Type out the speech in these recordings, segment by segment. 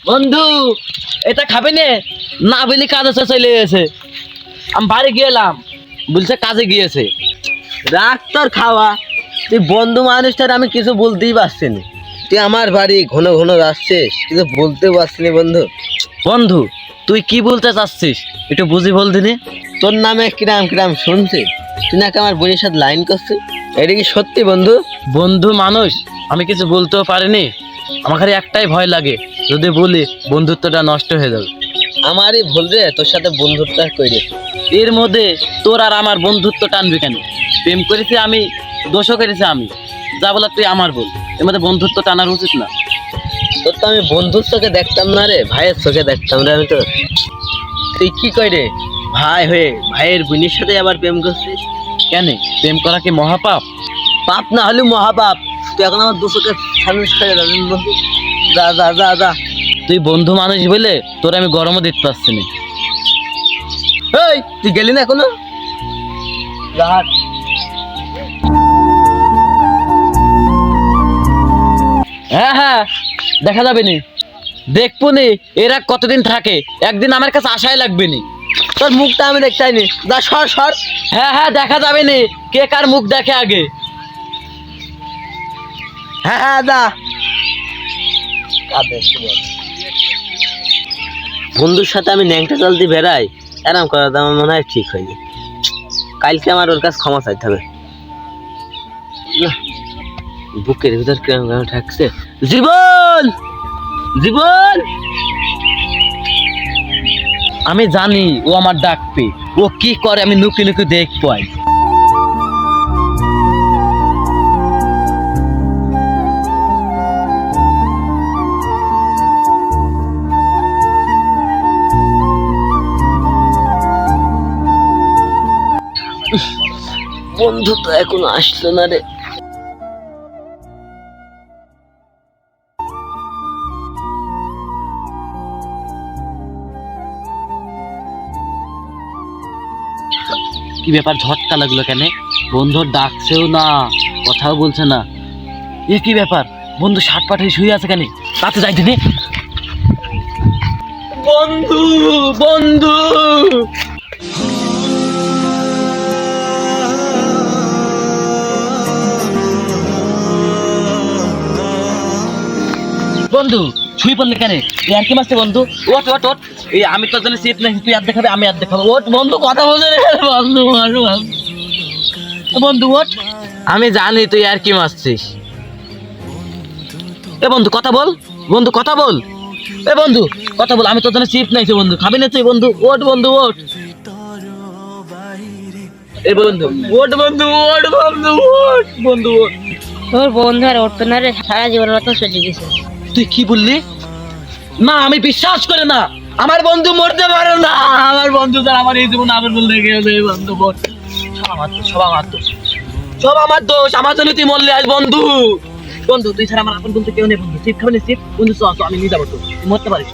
বন্ধু এটা খাবে না বলি কাজে চলে গেছে। আমি বাড়ি গেলাম, বলছে কাজে গিয়েছে। রাখ তোর খাওয়া, তুই বন্ধু মানুষটার আমি কিছু বলতেই পারছি না। তুই আমার বাড়ি ঘন ঘন আসছিস, কিছু বলতেও পারছি না বন্ধু। বন্ধু তুই কি বলতে চাচ্ছিস একটু বুঝি বল দিনি। তোর নামে কিরাম কিরাম শুনছি, তুই নাকি আমার বোনের সাথে লাইন করছিস, এটা কি সত্যি বন্ধু? বন্ধু মানুষ, আমি কিছু বলতেও পারিনি। আমার খালি একটাই ভয় লাগে, যদি বলি বন্ধুত্বটা নষ্ট হয়ে যাবে। আমারই ভুল রে তোর সাথে বন্ধুত্ব করে। এর মধ্যে তোর আর আমার বন্ধুত্ব টানবি কেন? প্রেম করেছি আমি, দোষও করেছি আমি, যা বলার তুই আমার বল। এর মধ্যে বন্ধুত্ব টানার উচিত না। তোর তো আমি বন্ধুর চোখে দেখতাম না রে, ভাইয়ের চোখে দেখতাম রে আমি। তো তুই কি কই রে, ভাই হয়ে ভাইয়ের বোনের সাথে আবার প্রেম করছিস কেন? প্রেম করা কি মহাপাপ? পাপ না হলেও মহাপাপ। তুই এখন আমার দু চোখে সামনে খেয়ে যাবেন বন্ধু। যা যা যা যা। তুই বন্ধু মানুষ বলে তোর আমি গরমও দিতে পারছি না। এই তুই গেলি না এখনো? হ্যাঁ হ্যাঁ, দেখা যাবে নি, দেখবো নি এরা কতদিন থাকে, একদিন আমার কাছে আশাই লাগবে নি। তোর মুখটা আমি দেখতে চাইনি, যা সর সর। হ্যাঁ হ্যাঁ, দেখা যাবে নি কে কার মুখ দেখে আগে। হ্যাঁ হ্যাঁ যা। বন্ধুর সাথে আমি ন্যাংটা চলতে বেড়াই, এরম করা তো আমার মনে হয় ঠিক হয়নি। কালকে আমার ওর কাছে ক্ষমা চাইতে হবে। বুকের ভিতর কিরম কিরম ঠাকছে। জীবন জীবন, আমি জানি ও আমার ডাকবে, ও কি করে আমি নুকি নুকি দেখবো। বন্ধু তো এখন আসলো না রে। কি ব্যাপার, ঝটকা লাগলো কেন? বন্ধু ডাকছেও না, কথাও বলছে না, এ কি ব্যাপার? বন্ধু শার্ট পাঠিয়ে শুয়ে আছে কেন? তাতে যাই দিনে। বন্ধু বন্ধু বন্ধু শুই পড়লে কেন? আর কি মাসছে বন্ধু? ওট ওট ওট, এই আমি তোর জন্য সিট নাই, তুই আর দেখাবে আমি আর দেখাবো। ওট বন্ধু, কথা বলছে রে বন্ধু। বন্ধু ওট, আমি জানি তুই আর কি মারছিস। এ বন্ধু কথা বল, বন্ধু কথা বল, এ বন্ধু কথা বল। আমি তোর জন্য সিট নাইছি বন্ধু, খাবি না তুই বন্ধু? ওট বন্ধু ওট, এ বন্ধু ওট বন্ধু, ওট বন্ধু ওট বন্ধু ওট। তোর বন্ধু আর উঠতো না রে, সারা জীবন মতো চলে গেছে। তুই কি বললি? না আমি বিশ্বাস করে না, আমার বন্ধু মরতে পারে না। আমার বন্ধু স্যার আমার এই জীবন আবার বলতে গেছে। বন্ধু বল, সব আমার দোষ, সব আমার দোষ, সব আমার দোষ। আমার জন্য তুই মরলে আজ বন্ধু। বন্ধু তুই ছাড়া আমার আপন বলতে কেউ নেই বন্ধু। চিপ খাবে না চিপ বন্ধু? চ আমি নিয়ে যাবো, তুই মরতে পারিস।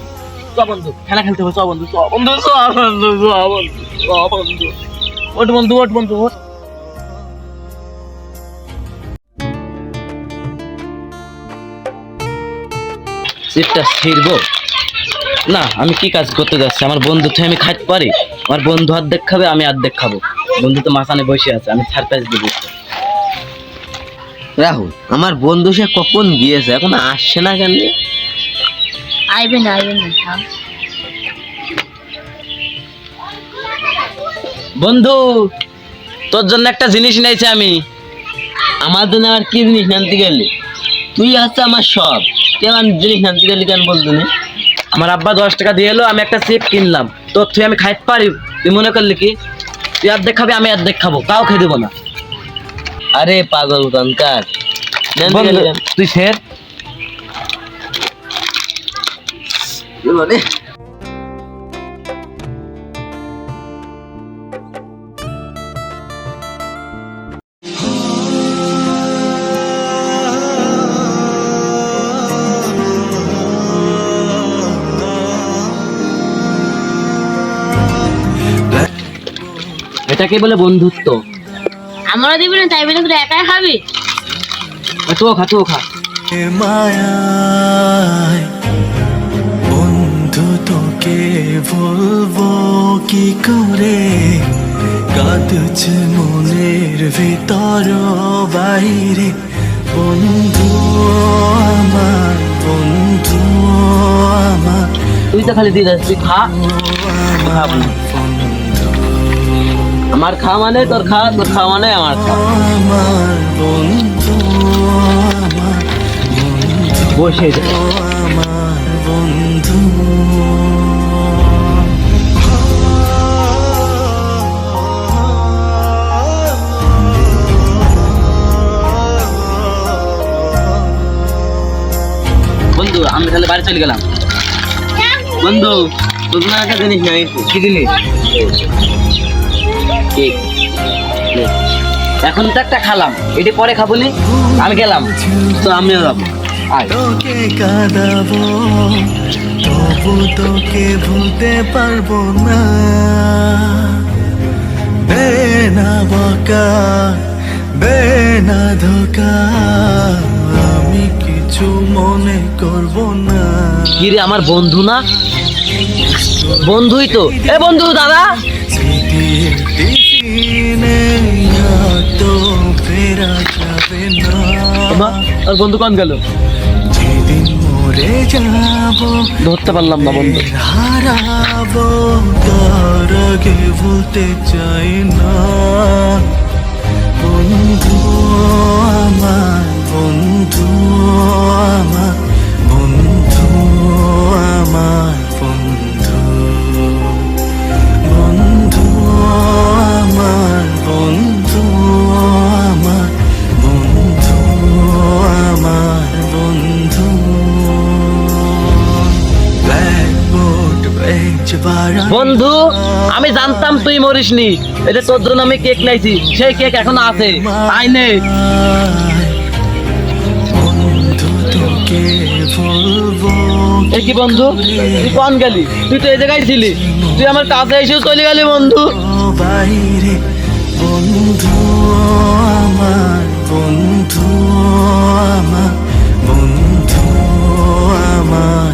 চ বন্ধু, খেলা খেলতে হবে। চ বন্ধু, চ বন্ধু, চ বন্ধু, চ বন্ধু, চ বন্ধু। ওট বন্ধু, ওট বন্ধু ওট। চিপটা ছিড়বো না, আমি কি কাজ করতে যাচ্ছি? আমার বন্ধু তো আমি খাইতে পারি, আমার বন্ধু অর্ধেক খাবে, আমি অর্ধেক খাবো। বন্ধু তো মাঝখানে বসে আছে, আমি সারপ্রাইজ দিব। রাহুল, আমার বন্ধু সে কখন গিয়েছে, এখন আসছে না কেন? আইবে না থাম। বন্ধু তোর জন্য একটা জিনিস নিয়েছি আমি। আমার জন্য আর কি জিনিস আনতে গেলি? তুই হচ্ছে আমার সব, তুই আমার জিনিস আনতে গেলি কেন বলতো না? আমার আব্বা 10 টাকা দিয়ে এলো, আমি একটা চিপ কিনলাম, তোর তুই আমি খাইতে পারি। তুই মনে করলি কি তুই অর্ধেক খাবি, আমি অর্ধেক খাবো, কাউ খেয়ে দেবো না। আরে পাগল কানকার, তুই ফের এটাকে বলে বন্ধুত্ব। আমারও দিবি না, তাই বলে তুই একাই খাবি? তুও খা, তুও খা। মায়ায় তোকে বলবো কি করে, কাঁদছে মনের ভিতর বাইরে, বন্ধু আমার, বন্ধু আমার, তুই তো খালি দিয়ে যাচ্ছিস, তুই খা। খা বন্ধু। আমার খা মানে তোর খা, তোর খা মানে আমার খা। আমার বন্ধু, আমার বসে যা। আমার বন্ধু। বন্ধু আমি তাহলে বাড়ি চলে গেলাম। বন্ধু তোর না একটা জিনিস নিয়ে আইছি। কি জিনিস? কেক। নে। এখন তো একটা খালাম, এটি পরে খাবলি। আমি গেলাম। তো আমিও যাবো। আয়। তোকে কাঁদাবো তবু তোকে ভুলতে পারবো না, বেনা বকা বেনা ধোকা, আমি কিছু মনে করব না। কি রে, আমার বন্ধু না? বন্ধুই তো। এ বন্ধু, দাদা। স্মৃতির টিফিনে তো ফেরা যাবে বাবা, না, আর বন্ধু কোন গেল? যেদিন মরে যাবো ধরতে পারলাম না বন্ধু। হারাবো তার আগে ভুলতে চাই না, বন্ধু আমার, বন্ধু আমার, বন্ধু আমার, বন্ধু, বন্ধু আমার, বন্ধু আমার, বন্ধু আমার, বন্ধু। ব্ল্যাকবোর্ড বেঞ্চ বাড়া বন্ধু, আমি জানতাম তুই মরিসনি। এটা তোর জন্য আমি কেক নাইছি, সেই কেক এখনো আছে। আইনে। বন্ধু তোকে বলবো এ কি বন্ধু, তুই কোন গেলি? তুই তো এই জায়গায় ছিলি, তুই আমার কাছে এসেও চলে গেলি বন্ধু। বাইরে, বন্ধু আমার, বন্ধু আমার, বন্ধু আমার,